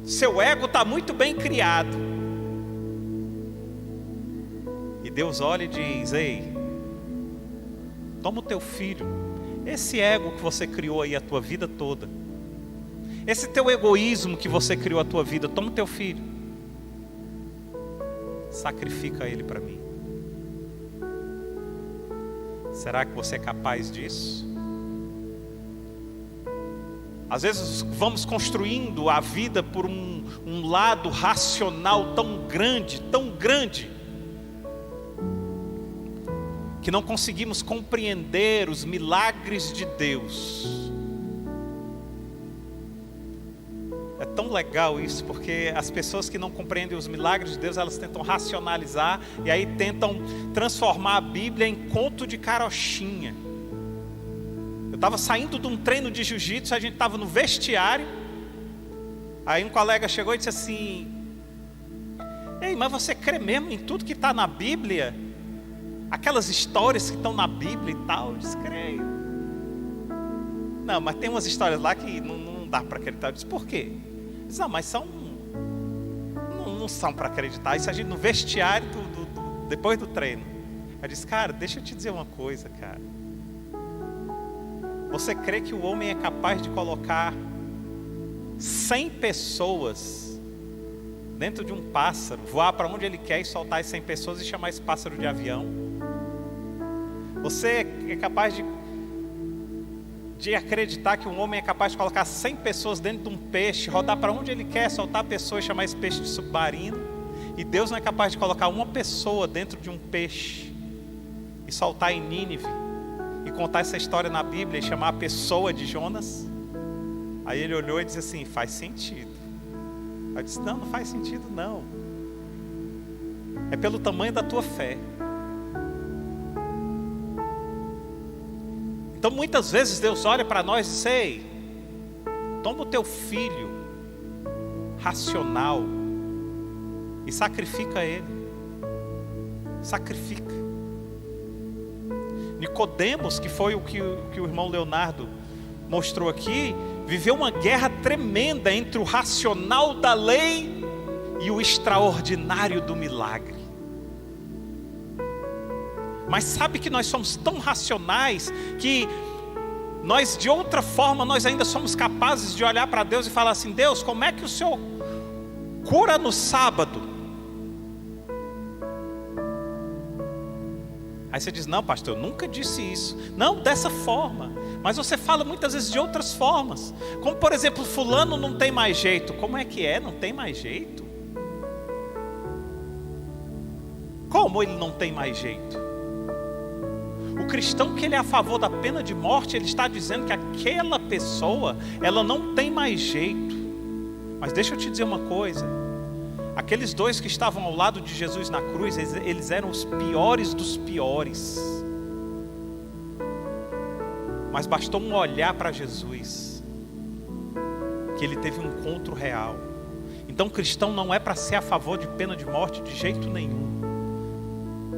seu ego está muito bem criado. E Deus olha e diz: ei, toma o teu filho, esse ego que você criou aí a tua vida toda, esse teu egoísmo que você criou a tua vida, toma o teu filho, sacrifica ele para mim. Será que você é capaz disso? Às vezes vamos construindo a vida por um lado racional tão grande, que não conseguimos compreender os milagres de Deus. É tão legal isso, porque as pessoas que não compreendem os milagres de Deus, elas tentam racionalizar e aí tentam transformar a Bíblia em conto de carochinha. Eu estava saindo de um treino de jiu-jitsu, a gente estava no vestiário, aí um colega chegou e disse assim: ei, mas você crê mesmo em tudo que está na Bíblia? aquelas histórias que estão na Bíblia e tal. Eu disse, creio. Não, mas tem umas histórias lá que não dá para acreditar. Eu disse, por quê? Eu disse, não, mas não são para acreditar. Isso a gente no vestiário depois do treino. Eu disse, cara, deixa eu te dizer uma coisa, cara. Você crê que o homem é capaz de colocar 100 pessoas dentro de um pássaro, voar para onde ele quer e soltar as 100 pessoas e chamar esse pássaro de avião? Você é capaz de acreditar que um homem é capaz de colocar 100 pessoas dentro de um peixe, rodar para onde ele quer, soltar a pessoa e chamar esse peixe de submarino? E Deus não é capaz de colocar uma pessoa dentro de um peixe e soltar em Nínive e contar essa história na Bíblia e chamar a pessoa de Jonas? Aí ele olhou e disse assim, faz sentido. Eu disse, não faz sentido não. É pelo tamanho da tua fé. Então muitas vezes Deus olha para nós e diz, ei, toma o teu filho racional e sacrifica ele. Sacrifica. Nicodemos, que foi o que o irmão Leonardo mostrou aqui, viveu uma guerra tremenda entre o racional da lei e o extraordinário do milagre. Mas sabe que nós somos tão racionais que nós, de outra forma, nós ainda somos capazes de olhar para Deus e falar assim, Deus, como é que o Senhor cura no sábado? Aí você diz, não pastor, eu nunca disse isso. Não, dessa forma. Mas você fala muitas vezes de outras formas. Como por exemplo, fulano não tem mais jeito. Como é que é? Não tem mais jeito? Como ele não tem mais jeito? O cristão que ele é a favor da pena de morte, ele está dizendo que aquela pessoa, ela não tem mais jeito. Mas deixa eu te dizer uma coisa. Aqueles dois que estavam ao lado de Jesus na cruz, eles eram os piores dos piores. Mas bastou um olhar para Jesus, que ele teve um encontro real. Então cristão não é para ser a favor de pena de morte de jeito nenhum.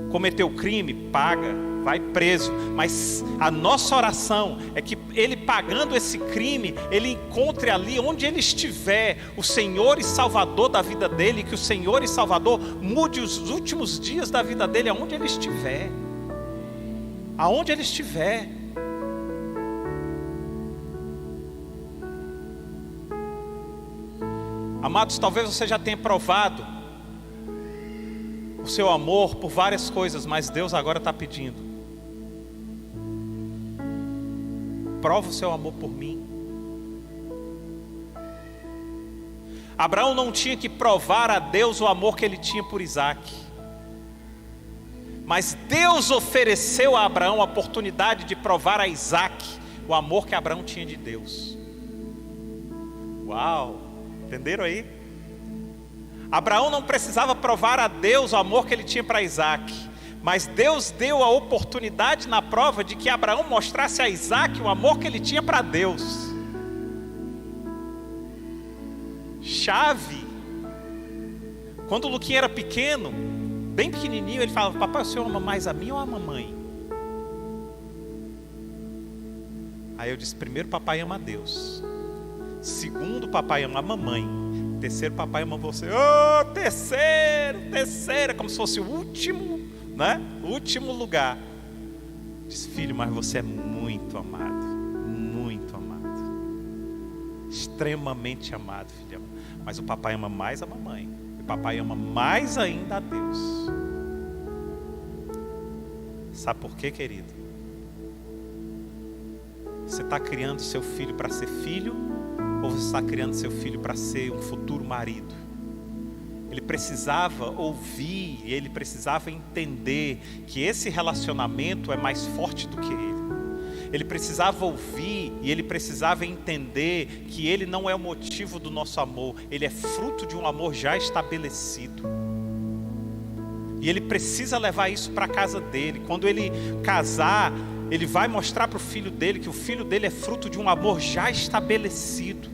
Cometeu crime, paga, vai preso. Mas a nossa oração é que ele, pagando esse crime, ele encontre ali onde ele estiver o Senhor e Salvador da vida dele, que o Senhor e Salvador mude os últimos dias da vida dele aonde ele estiver. Aonde ele estiver. Amados, talvez você já tenha provado o seu amor por várias coisas, mas Deus agora está pedindo, prova o seu amor por mim. Abraão não tinha que provar a Deus o amor que ele tinha por Isaac, mas Deus ofereceu a Abraão a oportunidade de provar a Isaac o amor que Abraão tinha de Deus. Uau, entenderam aí? Abraão não precisava provar a Deus o amor que ele tinha para Isaac, mas Deus deu a oportunidade na prova de que Abraão mostrasse a Isaac o amor que ele tinha para Deus. Chave. Quando o Luquinha era pequeno, bem pequenininho, ele falava, papai, o senhor ama mais a mim ou a mamãe? Aí eu disse, primeiro papai ama a Deus, segundo papai ama a mamãe, terceiro papai ama você. Oh, terceiro, é como se fosse o último, né? O último lugar. Diz, filho, mas você é muito amado, extremamente amado, filhão. Mas o papai ama mais a mamãe, e o papai ama mais ainda a Deus. Sabe por quê, querido? Você está criando seu filho para ser filho, ou você está criando seu filho para ser um futuro marido? Ele precisava ouvir, ele precisava entender que esse relacionamento é mais forte do que ele. Ele precisava ouvir e ele precisava entender que ele não é o motivo do nosso amor, ele é fruto de um amor já estabelecido. E ele precisa levar isso para a casa dele. Quando ele casar, ele vai mostrar para o filho dele que o filho dele é fruto de um amor já estabelecido.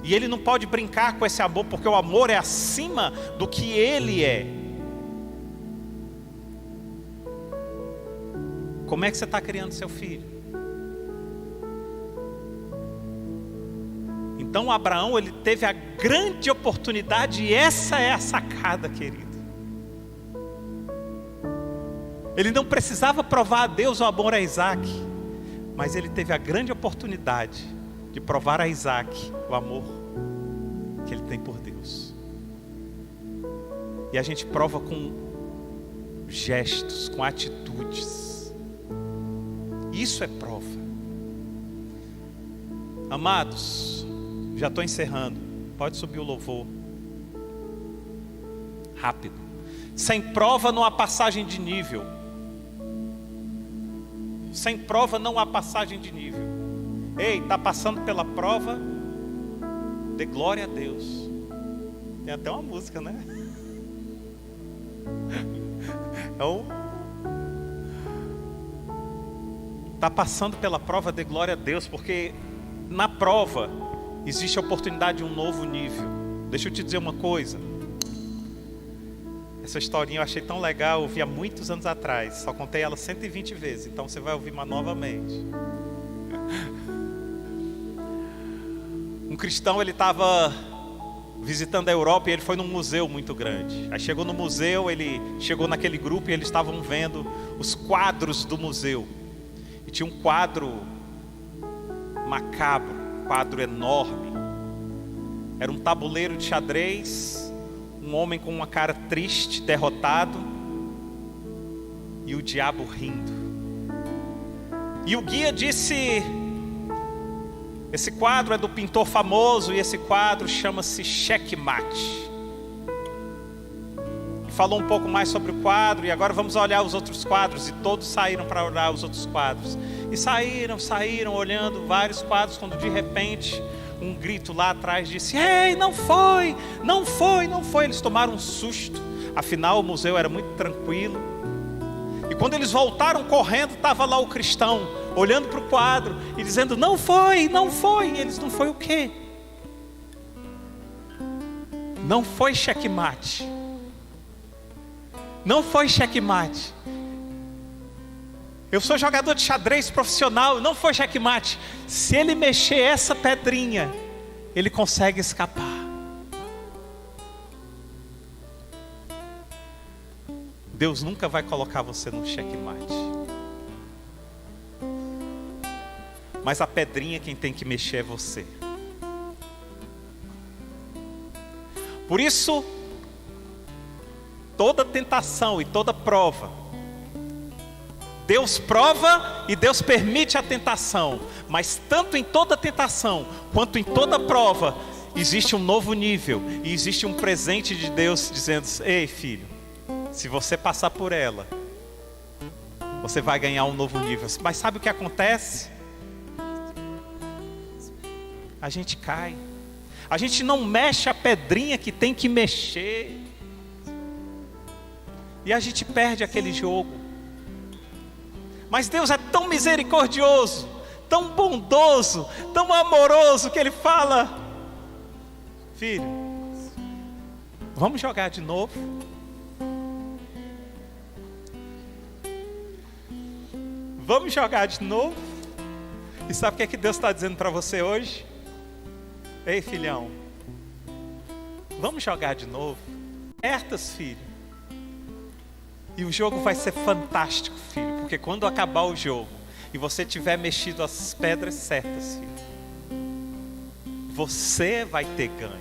E ele não pode brincar com esse amor, porque o amor é acima do que ele é. Como é que você está criando seu filho? Então Abraão, ele teve a grande oportunidade, e essa é a sacada, querido. Ele não precisava provar a Deus o amor a Isaac, mas ele teve a grande oportunidade de provar a Isaac o amor que ele tem por Deus. E a gente prova com gestos, com atitudes. Isso é prova. Amados, já estou encerrando. Pode subir o louvor. Rápido. Sem prova não há passagem de nível. Sem prova não há passagem de nível. Ei, está passando pela prova? Dê glória a Deus. Tem até uma música, né? Está passando pela prova, dê glória a Deus, porque na prova existe a oportunidade de um novo nível. Deixa eu te dizer uma coisa. Essa historinha eu achei tão legal, eu ouvi há muitos anos atrás. Só contei ela 120 vezes, então você vai ouvir novamente. Um cristão, ele estava visitando a Europa e ele foi num museu muito grande. Aí chegou no museu, ele chegou naquele grupo e eles estavam vendo os quadros do museu. E tinha um quadro macabro, um quadro enorme. Era um tabuleiro de xadrez, um homem com uma cara triste, derrotado, e o diabo rindo. E o guia disse: esse quadro é do pintor famoso, e esse quadro chama-se Checkmate. E falou um pouco mais sobre o quadro, e agora vamos olhar os outros quadros. E todos saíram para olhar os outros quadros. E saíram olhando vários quadros, quando de repente um grito lá atrás disse: ei, não foi. Eles tomaram um susto, afinal o museu era muito tranquilo. E quando eles voltaram correndo, estava lá o cristão, olhando para o quadro e dizendo: não foi. E eles: não foi o quê? Não foi checkmate. Não foi checkmate. Eu sou jogador de xadrez profissional, não foi checkmate. Se ele mexer essa pedrinha, ele consegue escapar. Deus nunca vai colocar você no checkmate. Mas a pedrinha quem tem que mexer é você. Por isso, toda tentação e toda prova, Deus prova e Deus permite a tentação. Mas tanto em toda tentação quanto em toda prova, existe um novo nível. E existe um presente de Deus dizendo: ei, filho, se você passar por ela, você vai ganhar um novo nível. Mas sabe o que acontece? A gente cai. A gente não mexe a pedrinha que tem que mexer. E a gente perde aquele jogo. Mas Deus é tão misericordioso, tão bondoso, tão amoroso, que Ele fala: filho, vamos jogar de novo? Vamos jogar de novo? E sabe o que Deus está dizendo para você hoje? Ei, filhão, vamos jogar de novo? Acertas, filho. E o jogo vai ser fantástico, filho, porque quando acabar o jogo e você tiver mexido as pedras certas, filho, você vai ter ganho.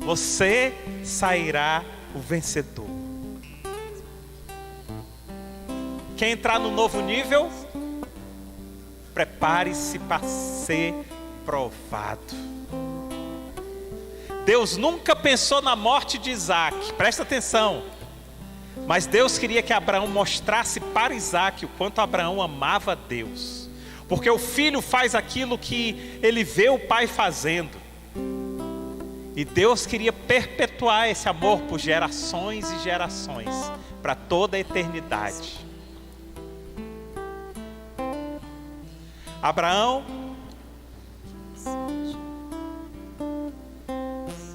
Você sairá o vencedor. Quer entrar no novo nível? Prepare-se para ser provado. Deus nunca pensou na morte de Isaac, presta atenção. Mas Deus queria que Abraão mostrasse para Isaac o quanto Abraão amava Deus. Porque o filho faz aquilo que ele vê o pai fazendo. E Deus queria perpetuar esse amor por gerações e gerações, para toda a eternidade. Abraão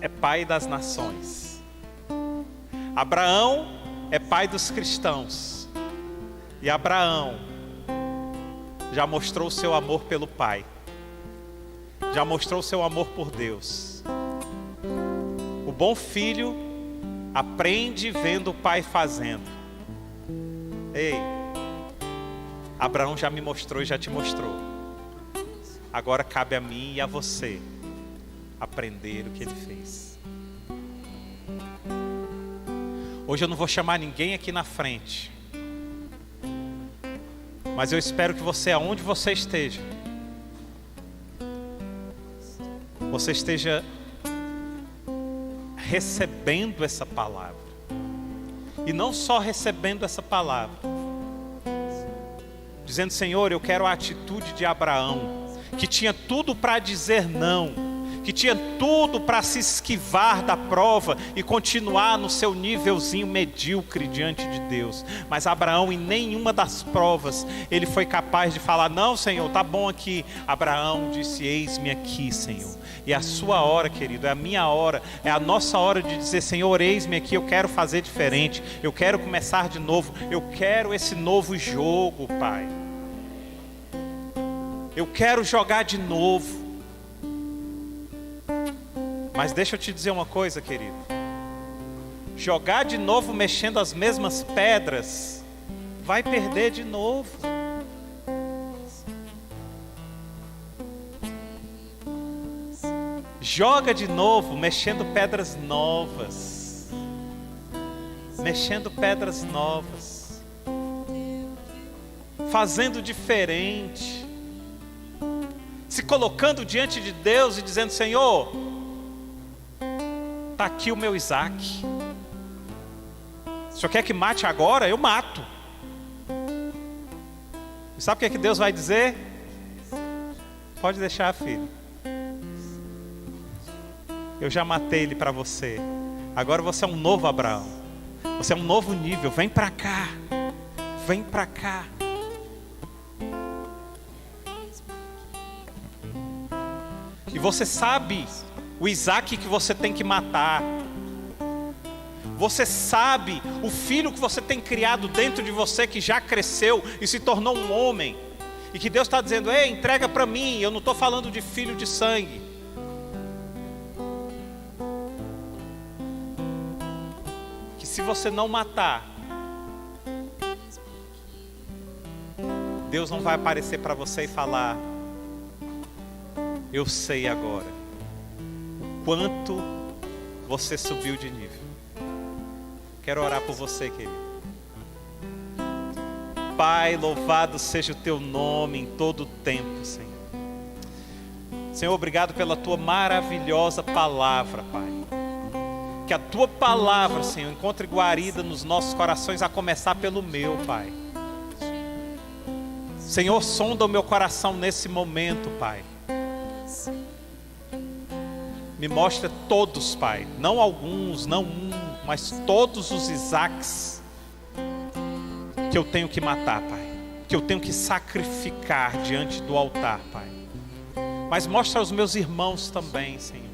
é pai das nações. Abraão é pai dos cristãos. E Abraão já mostrou o seu amor pelo Pai, já mostrou o seu amor por Deus. O bom filho aprende vendo o pai fazendo. Ei, Abraão já me mostrou e já te mostrou. Agora cabe a mim e a você aprender o que ele fez. Hoje eu não vou chamar ninguém aqui na frente, mas eu espero que você, aonde você esteja, você esteja recebendo essa palavra. E não só recebendo essa palavra, dizendo: Senhor, eu quero a atitude de Abraão, que tinha tudo para dizer não, que tinha tudo para se esquivar da prova e continuar no seu nívelzinho medíocre diante de Deus. Mas Abraão, em nenhuma das provas, ele foi capaz de falar: não, Senhor, tá bom aqui. Abraão disse: eis-me aqui, Senhor. E a sua hora, querido, é a minha hora, é a nossa hora de dizer: Senhor, eis-me aqui, eu quero fazer diferente, eu quero começar de novo, eu quero esse novo jogo, Pai. Eu quero jogar de novo. Mas deixa eu te dizer uma coisa, querido. Jogar de novo mexendo as mesmas pedras, vai perder de novo. Joga de novo mexendo pedras novas. Mexendo pedras novas. Fazendo diferente. Se colocando diante de Deus e dizendo: Senhor, está aqui o meu Isaac. O Senhor quer que mate agora? Eu mato. E sabe o que Deus vai dizer? Pode deixar, filho. Eu já matei ele para você. Agora você é um novo Abraão. Você é um novo nível. Vem para cá. Vem para cá. E você sabe o Isaac que você tem que matar. Você sabe o filho que você tem criado dentro de você, que já cresceu e se tornou um homem. E que Deus está dizendo: ei, entrega para mim. Eu não estou falando de filho de sangue. Que se você não matar, Deus não vai aparecer para você e falar: eu sei agora o quanto você subiu de nível. Quero orar por você, querido. Pai, louvado seja o teu nome em todo o tempo, Senhor. Senhor, obrigado pela tua maravilhosa palavra, Pai. Que a tua palavra, Senhor, encontre guarida nos nossos corações, a começar pelo meu, Pai. Senhor, sonda o meu coração nesse momento, Pai. Me mostra todos, Pai, não alguns, não um, mas todos os Isaques que eu tenho que matar, Pai, que eu tenho que sacrificar diante do altar, Pai. Mas mostra aos meus irmãos também, Senhor.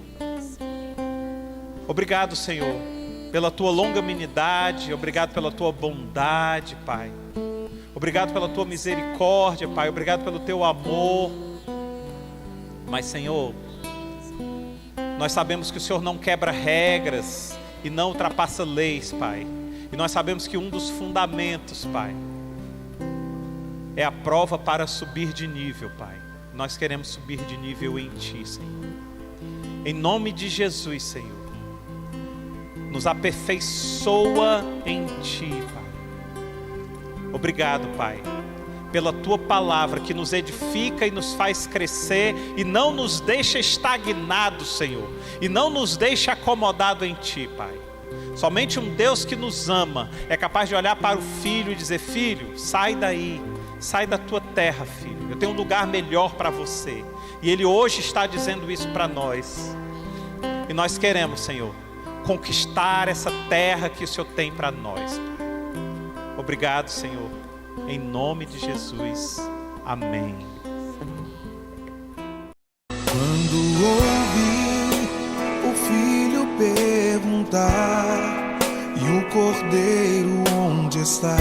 Obrigado, Senhor, pela tua longanimidade, obrigado pela tua bondade, Pai. Obrigado pela tua misericórdia, Pai, obrigado pelo teu amor. Mas, Senhor, nós sabemos que o Senhor não quebra regras e não ultrapassa leis, Pai. E nós sabemos que um dos fundamentos, Pai, é a prova para subir de nível, Pai. Nós queremos subir de nível em Ti, Senhor. Em nome de Jesus, Senhor, nos aperfeiçoa em Ti, Pai. Obrigado, Pai, pela Tua palavra que nos edifica e nos faz crescer e não nos deixa estagnados, Senhor, e não nos deixa acomodado em Ti, Pai. Somente um Deus que nos ama é capaz de olhar para o filho e dizer: filho, sai daí, sai da tua terra, filho, eu tenho um lugar melhor para você. E Ele hoje está dizendo isso para nós. E nós queremos, Senhor, conquistar essa terra que o Senhor tem para nós, Pai. Obrigado, Senhor, em nome de Jesus, amém. Quando ouvi o filho perguntar, e o cordeiro onde está?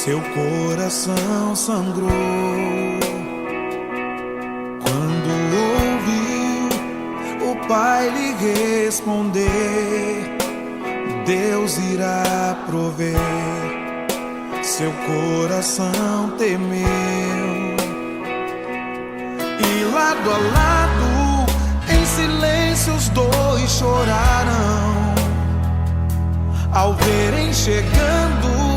seu coração sangrou quando ouviu o Pai lhe responder: Deus irá prover. Seu coração temeu e lado a lado, em silêncio, os dois choraram ao verem chegando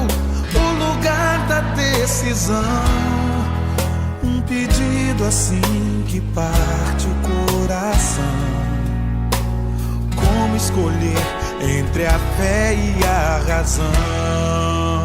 o lugar da decisão. Um pedido assim que parte o coração. Como escolher entre a fé e a razão?